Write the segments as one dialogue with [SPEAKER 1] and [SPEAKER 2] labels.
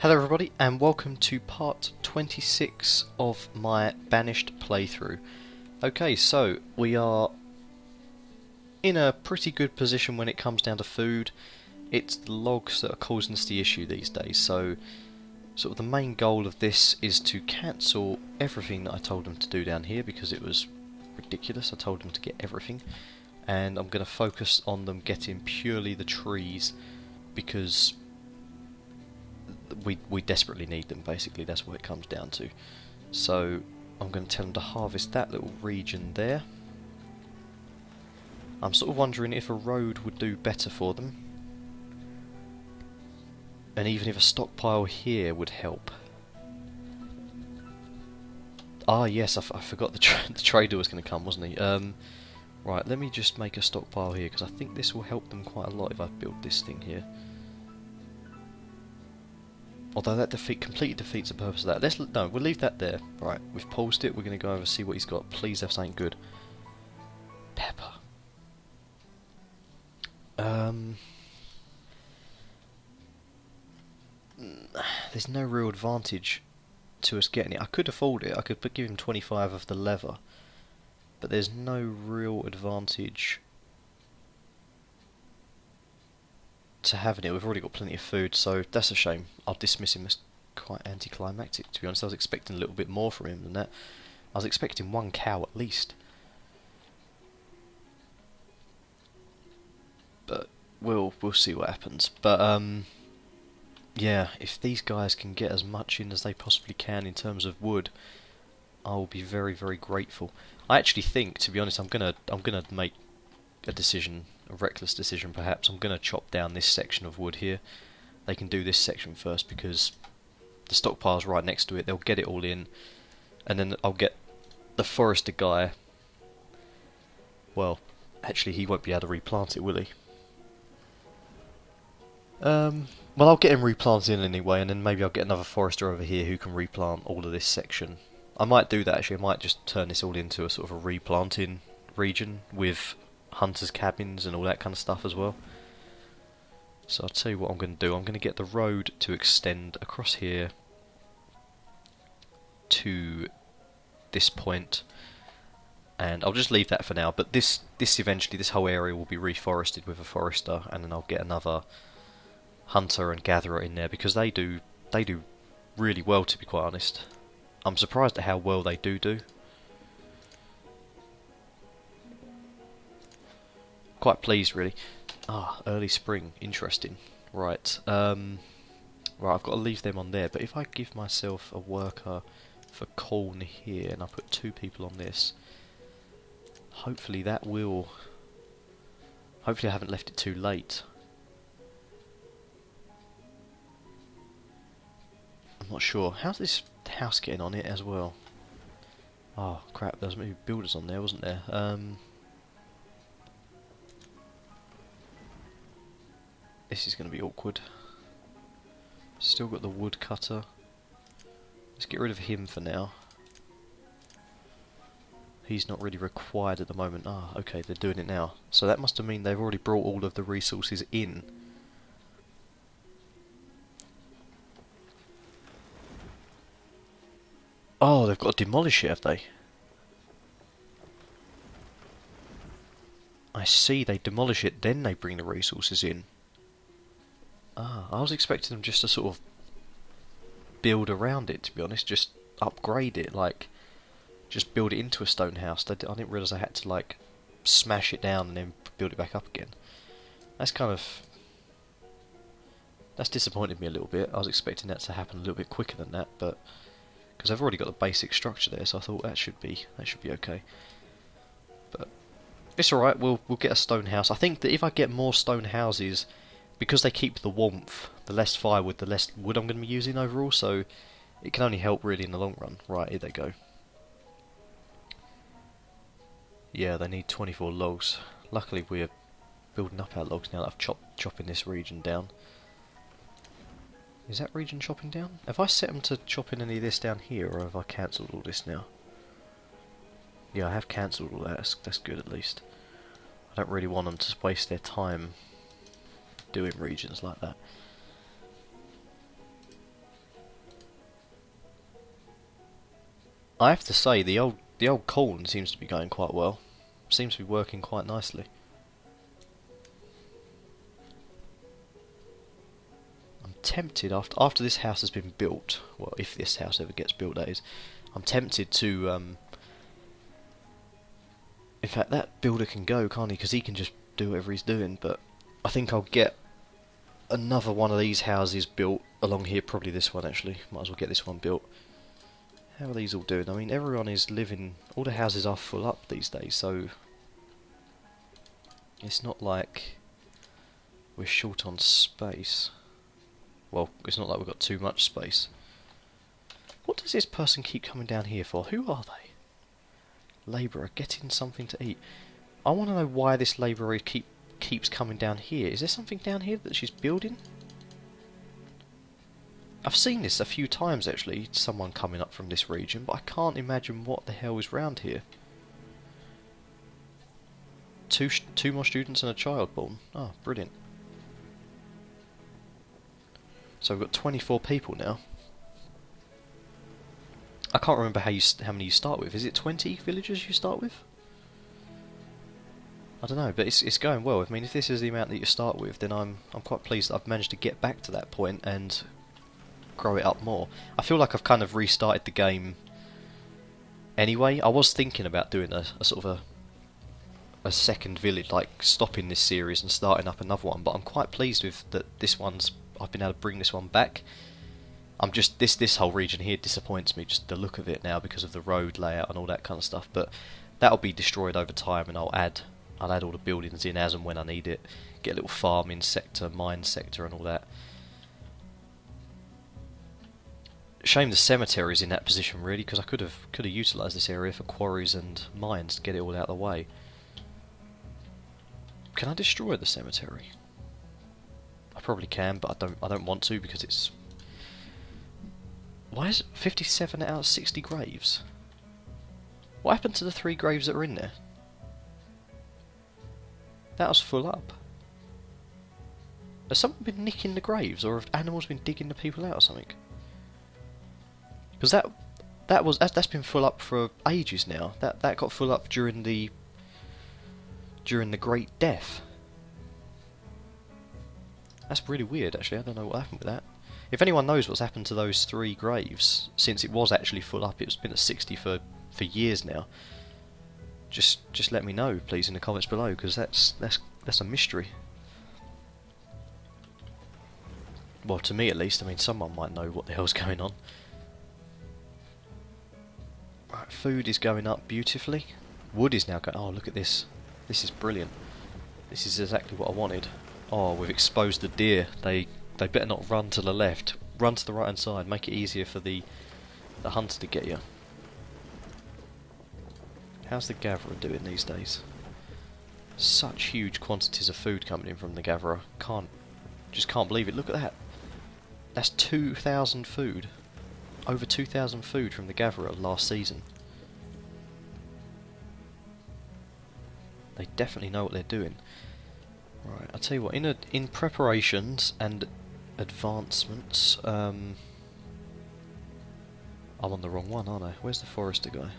[SPEAKER 1] Hello everybody and welcome to part 26 of my Banished playthrough. Okay, so we are in a pretty good position when it comes down to food. It's the logs that are causing us the issue these days, so sort of the main goal of this is to cancel everything that I told them to do down here because it was ridiculous. I told them to get everything, and I'm going to focus on them getting purely the trees because we desperately need them. Basically, that's what it comes down to. So I'm going to tell them to harvest that little region there. I'm sort of wondering if a road would do better for them, and even if a stockpile here would help. Ah yes, I forgot the trader was going to come, wasn't he? Right, let me just make a stockpile here because I think this will help them quite a lot if I build this thing here. Although that completely defeats the purpose of that. No, we'll leave that there. Right, we've paused it. We're going to go over and see what he's got. Please have something good. Pepper. There's no real advantage to us getting it. I could afford it. I could give him 25 of the leather, but there's no real advantage to having it. We've already got plenty of food, so that's a shame. I'll dismiss him as quite anticlimactic, to be honest. I was expecting a little bit more from him than that. I was expecting one cow at least. But we'll see what happens. But yeah, if these guys can get as much in as they possibly can in terms of wood, I will be very, very grateful. I actually think, to be honest, I'm gonna make a decision, a reckless decision perhaps. I'm gonna chop down this section of wood here. They can do this section first because the stockpile's right next to it. They'll get it all in, and then I'll get the forester guy. Well, actually, he won't be able to replant it, will he? Well, I'll get him replanted in anyway, and then maybe I'll get another forester over here who can replant all of this section. I might do that actually. I might just turn this all into a sort of a replanting region with hunters' cabins and all that kind of stuff as well. So I'll tell you what I'm going to do. I'm going to get the road to extend across here to this point, and I'll just leave that for now. But this eventually, this whole area will be reforested with a forester, and then I'll get another hunter and gatherer in there because they do really well, to be quite honest. I'm surprised at how well they do. Quite pleased, really. Ah, early spring, interesting. Right, right, I've got to leave them on there. But if I give myself a worker for corn here, and I put 2 people on this, hopefully that will. Hopefully, I haven't left it too late. I'm not sure. How's this house getting on it as well? Oh crap! There was maybe builders on there, wasn't there? This is going to be awkward. Still got the woodcutter. Let's get rid of him for now. He's not really required at the moment. Ah, okay, they're doing it now. So that must have mean they've already brought all of the resources in. Oh, they've got to demolish it, have they? I see, they demolish it, then they bring the resources in. Ah, I was expecting them just to sort of build around it, to be honest, just upgrade it, like, just build it into a stone house. I didn't realise I had to, like, smash it down and then build it back up again. That's disappointed me a little bit. I was expecting that to happen a little bit quicker than that, but because I've already got the basic structure there, so I thought that should be okay. But it's alright, we'll get a stone house. I think that if I get more stone houses, because they keep the warmth, the less firewood, the less wood I'm going to be using overall, so it can only help really in the long run. Right, here they go. Yeah, they need 24 logs. Luckily we're building up our logs now that I've chopping this region down. Is that region chopping down? Have I set them to chopping any of this down here, or have I cancelled all this now? Yeah, I have cancelled all that. That's good at least. I don't really want them to waste their time doing regions like that. I have to say, the old corn seems to be going quite well. Seems to be working quite nicely. I'm tempted after this house has been built. Well, if this house ever gets built, that is. I'm tempted to. In fact, that builder can go, can't he? Because he can just do whatever he's doing. But I think I'll get another one of these houses built along here. Probably this one actually. Might as well get this one built. How are these all doing? I mean, everyone is living. All the houses are full up these days, so it's not like we're short on space. Well, it's not like we've got too much space. What does this person keep coming down here for? Who are they? Labourer, getting something to eat. I want to know why this labourer keeps coming down here. Is there something down here that she's building? I've seen this a few times actually, someone coming up from this region, but I can't imagine what the hell is round here. Two more students and a child born. Oh, brilliant. So we've got 24 people now. I can't remember how many you start with. Is it 20 villagers you start with? I don't know, but it's going well. I mean, if this is the amount that you start with, then I'm quite pleased that I've managed to get back to that point and grow it up more. I feel like I've kind of restarted the game anyway. I was thinking about doing a sort of a second village, like stopping this series and starting up another one, but I'm quite pleased with that this one's, I've been able to bring this one back. I'm just, this whole region here disappoints me, just the look of it now because of the road layout and all that kind of stuff, but that'll be destroyed over time and I'll add all the buildings in as and when I need it. Get a little farming sector, mine sector and all that. Shame the cemetery's in that position really, because I could have utilised this area for quarries and mines to get it all out of the way. Can I destroy the cemetery? I probably can, but I don't want to because it's. Why is it 57 out of 60 graves? What happened to the 3 graves that were in there? That was full up. Has someone been nicking the graves, or have animals been digging the people out or something? Because that's been full up for ages now. That got full up during the Great Death. That's really weird actually, I don't know what happened with that. If anyone knows what's happened to those 3 graves, since it was actually full up, it's been at 60 for years now, just let me know please in the comments below, because that's a mystery. Well, to me at least. I mean, someone might know what the hell's going on. Right, food is going up beautifully. Wood is now going. Oh, look at this. This is brilliant. This is exactly what I wanted. Oh, we've exposed the deer. They better not run to the left. Run to the right hand side. Make it easier for the hunter to get you. How's the gatherer doing these days? Such huge quantities of food coming in from the gatherer. Just can't believe it. Look at that. That's 2,000 food. Over 2,000 food from the gatherer last season. They definitely know what they're doing. Right, I'll tell you what. In preparations and advancements, I'm on the wrong one, aren't I? Where's the forester guy?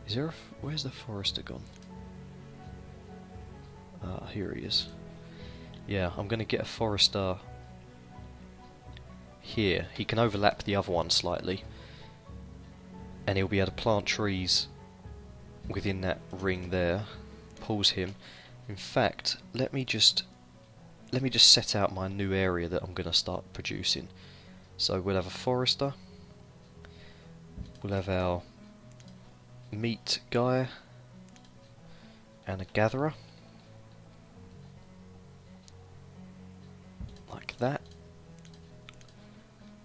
[SPEAKER 1] Is there where's the forester gone? Ah, here he is. Yeah, I'm going to get a forester here. He can overlap the other one slightly, and he'll be able to plant trees within that ring there. Pulls him. In fact, let me just set out my new area that I'm going to start producing. So we'll have a forester. We'll have our meat guy and a gatherer. Like that.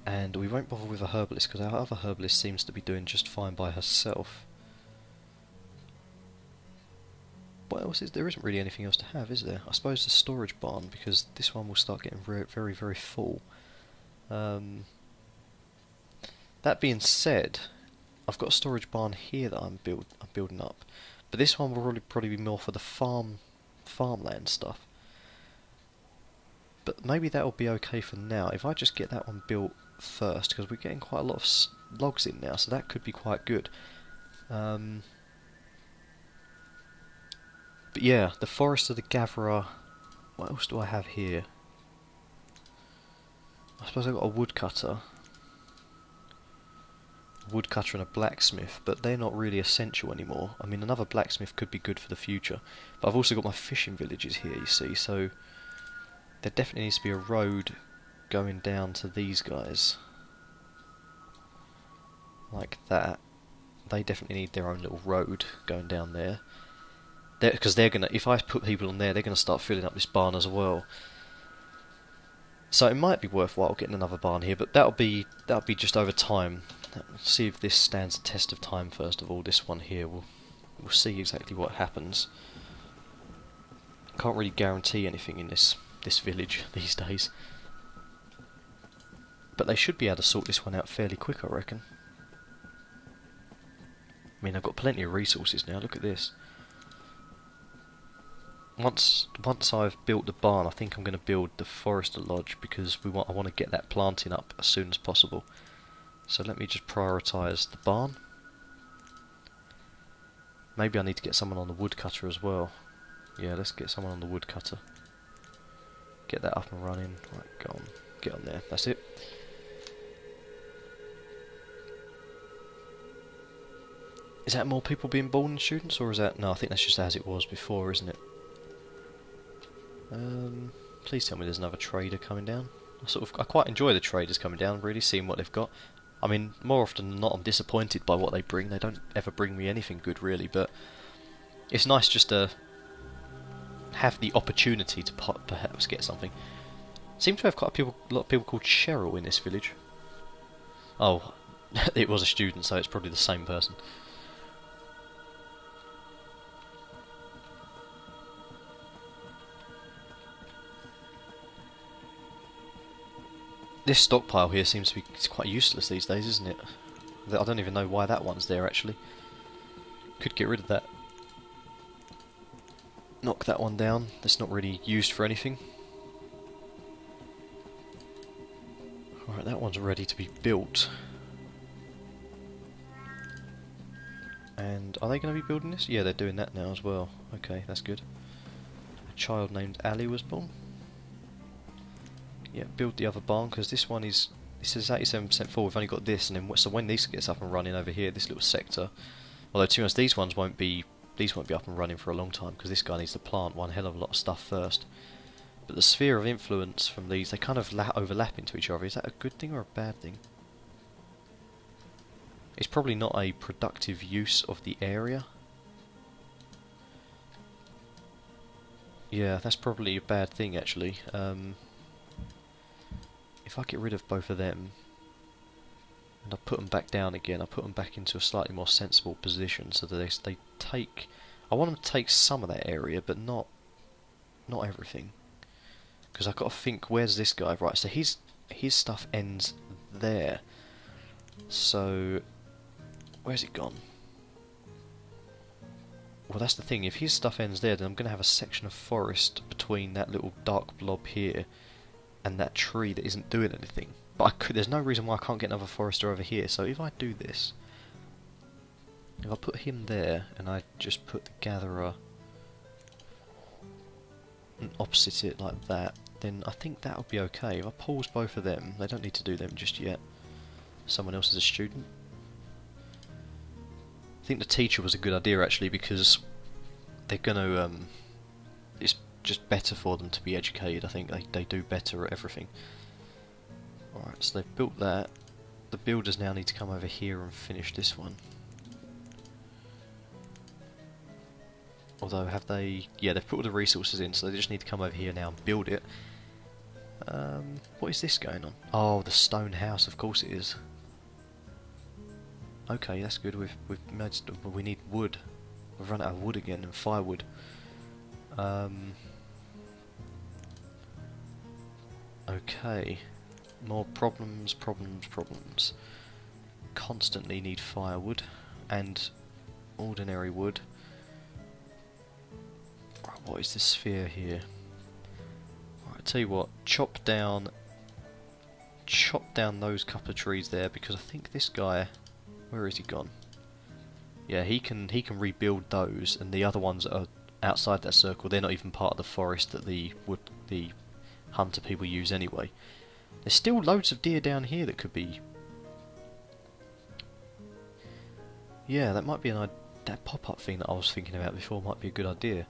[SPEAKER 1] And we won't bother with a herbalist because our other herbalist seems to be doing just fine by herself. What else is there? Isn't really anything else to have, is there? I suppose the storage barn, because this one will start getting very, very full. That being said, I've got a storage barn here that I'm building up, but this one will probably be more for the farmland stuff. But maybe that will be okay for now. If I just get that one built first, because we're getting quite a lot of logs in now, so that could be quite good. But yeah, the Forest of the Gatherer. What else do I have here? I suppose I've got a woodcutter. Woodcutter and a blacksmith, but they're not really essential anymore. I mean, another blacksmith could be good for the future. But I've also got my fishing villages here, you see, so there definitely needs to be a road going down to these guys. Like that. They definitely need their own little road going down there. Because they're gonna, if I put people on there, they're gonna start filling up this barn as well. So it might be worthwhile getting another barn here, but that'll be just over time. Let's see if this stands the test of time first of all. This one here, we'll see exactly what happens. Can't really guarantee anything in this village these days, but they should be able to sort this one out fairly quick, I reckon. I mean, I've got plenty of resources now. Look at this. Once I've built the barn, I think I'm going to build the Forester Lodge, because I want to get that planting up as soon as possible. So let me just prioritise the barn. Maybe I need to get someone on the woodcutter as well. Yeah, let's get someone on the woodcutter. Get that up and running. Right, go on. Get on there. That's it. Is that more people being born in students, or is that... No, I think that's just as it was before, isn't it? Please tell me there's another trader coming down. I quite enjoy the traders coming down, really, seeing what they've got. I mean, more often than not, I'm disappointed by what they bring. They don't ever bring me anything good, really, but it's nice just to have the opportunity to perhaps get something. Seem to have quite a lot of people called Cheryl in this village. Oh, it was a student, so it's probably the same person. This stockpile here seems to be quite useless these days, isn't it? I don't even know why that one's there, actually. Could get rid of that. Knock that one down. That's not really used for anything. Alright, that one's ready to be built. And are they going to be building this? Yeah, they're doing that now as well. Okay, that's good. A child named Ali was born. Yeah, build the other barn, because this one is... This is 87% full, we've only got this, and then so when this gets up and running over here, this little sector... Although, to be honest, these ones won't be... These won't be up and running for a long time, because this guy needs to plant one hell of a lot of stuff first. But the sphere of influence from these, they kind of overlap into each other. Is that a good thing or a bad thing? It's probably not a productive use of the area. Yeah, that's probably a bad thing, actually. If I get rid of both of them, and I put them back down again, I put them back into a slightly more sensible position, so that they take... I want them to take some of that area, but not everything. Because I've got to think, where's this guy? Right, so his stuff ends there. So, where's it gone? Well, that's the thing, if his stuff ends there, then I'm going to have a section of forest between that little dark blob here and that tree that isn't doing anything. But there's no reason why I can't get another forester over here, so if I do this, if I put him there, and I just put the gatherer opposite it like that, then I think that'll be okay. If I pause both of them, they don't need to do them just yet. Someone else is a student. I think the teacher was a good idea, actually, because they're gonna, it's just better for them to be educated. I think they do better at everything. Alright, so they've built that. The builders now need to come over here and finish this one. Although, have they... Yeah, they've put all the resources in, so they just need to come over here now and build it. What is this going on? Oh, the stone house, of course it is. Okay, that's good. We've managed... We need wood. We've run out of wood again, and firewood. Okay. More problems. Constantly need firewood and ordinary wood. Right, what is this sphere here? Right, I tell you what, chop down chop down those couple of trees there, because I think this guy, where is he gone? Yeah, he can rebuild those, and the other ones that are outside that circle, they're not even part of the forest that the hunter people use anyway. There's still loads of deer down here that could be. Yeah, that might be that pop-up thing that I was thinking about before might be a good idea.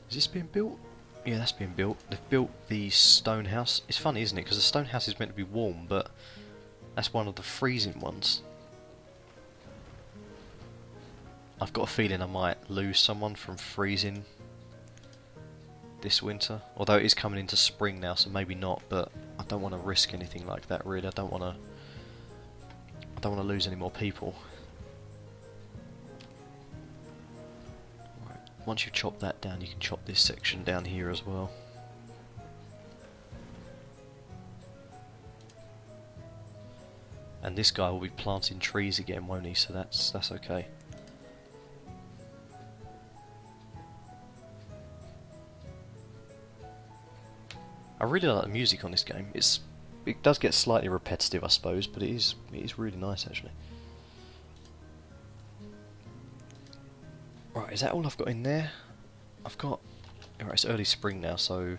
[SPEAKER 1] Is this being built? Yeah, that's being built. They've built the stone house. It's funny, isn't it? Because the stone house is meant to be warm, but that's one of the freezing ones. I've got a feeling I might lose someone from freezing this winter. Although it is coming into spring now, so maybe not. But I don't want to risk anything like that. Really, I don't want to lose any more people. Right. Once you've chopped that down, you can chop this section down here as well. And this guy will be planting trees again, won't he? So that's okay. I really like the music on this game. It does get slightly repetitive, I suppose, but it is really nice actually. Right, is that all I've got in there? Alright, it's early spring now, so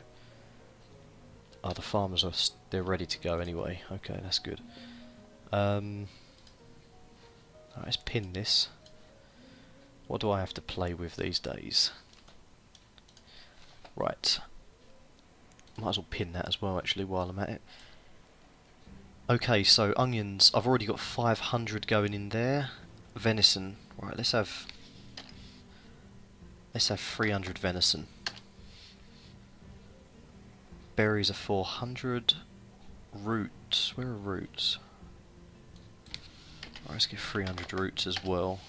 [SPEAKER 1] the farmers they're ready to go anyway. Okay, that's good. Alright, let's pin this. What do I have to play with these days? Right. Might as well pin that as well actually while I'm at it. Okay, so onions, I've already got 500 going in there. Venison, right, let's have 300 venison. Berries are 400. Roots, where are roots? Right, let's get 300 roots as well.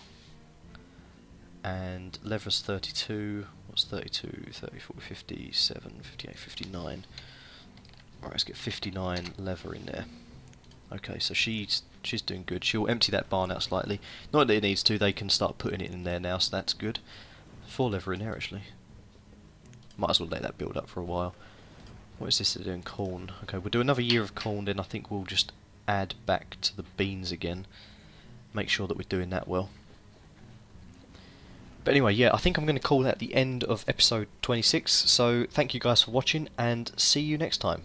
[SPEAKER 1] And leather's 32. What's 32? 30, 40, 57, 58, 59. Right, let's get 59 leather in there. Okay, so she's doing good. She'll empty that barn out slightly. Not that it needs to, they can start putting it in there now, so that's good. 4 leather in there actually. Might as well let that build up for a while. What is this they're doing? Corn. Okay, we'll do another year of corn, then I think we'll just add back to the beans again. Make sure that we're doing that well. But anyway, yeah, I think I'm going to call that the end of episode 26. So thank you guys for watching, and see you next time.